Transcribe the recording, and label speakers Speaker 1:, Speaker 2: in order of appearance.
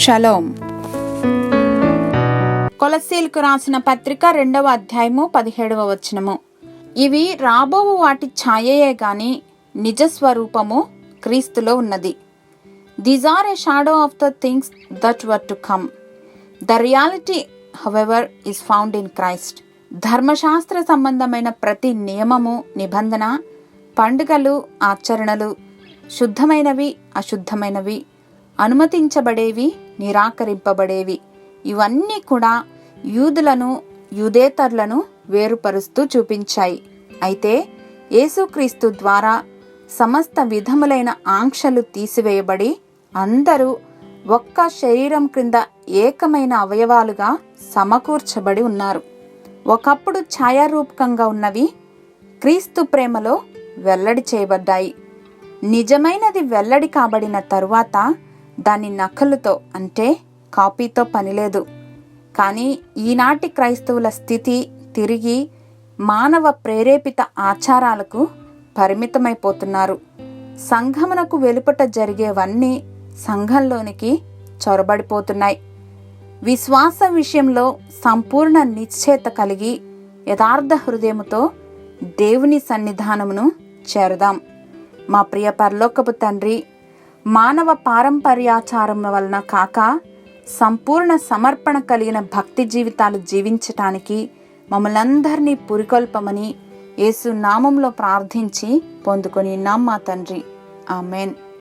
Speaker 1: Shalom. కొలస్సీలకు రాసిన పత్రిక 2వ అధ్యాయము 17వ వచనము. ఇవి రాబోవు వాటి ఛాయయే గాని నిజ స్వరూపము క్రీస్తులో ఉన్నది. These are a shadow of the things that were to come. The reality however is found in Christ. ధర్మశాస్త్ర సంబంధమైన ప్రతి నియమము, నిబంధన, పండుగలు, ఆచరణలు, శుద్ధమైనవి, అశుద్ధమైనవి, అనుమతించబడేవి, నిరాకరింపబడేవి, ఇవన్నీ కూడా యూదులను, యూదేతరులను వేరుపరుస్తూ చూపించాయి. అయితే యేసుక్రీస్తు ద్వారా సమస్త విధములైన ఆంక్షలు తీసివేయబడి అందరూ ఒక్క శరీరం క్రింద ఏకమైన అవయవాలుగా సమకూర్చబడి ఉన్నారు. ఒకప్పుడు ఛాయారూపకంగా ఉన్నవి క్రీస్తు ప్రేమలో వెల్లడి చేయబడ్డాయి. నిజమైనది వెల్లడి కాబడిన తరువాత దాని నకలుతో అంటే కాపీతో పనిలేదు. కానీ ఈనాటి క్రైస్తవుల స్థితి తిరిగి మానవ ప్రేరేపిత ఆచారాలకు పరిమితమైపోతున్నారు. సంఘమునకు వెలుపట జరిగేవన్నీ సంఘంలోనికి చొరబడిపోతున్నాయి. విశ్వాస విషయంలో సంపూర్ణ నిశ్చయత కలిగి యథార్థ హృదయముతో దేవుని సన్నిధానమును చేరదాం. మా ప్రియ పరలోకపు తండ్రి, మానవ పారంపర్యాచారం వలన కాక సంపూర్ణ సమర్పణ కలిగిన భక్తి జీవితాలు జీవించటానికి మమ్మల్నందరినీ పురికొల్పమని యేసు నామంలో ప్రార్థించి పొందుకొని ఉన్నాం మా తండ్రి. ఆమెన్.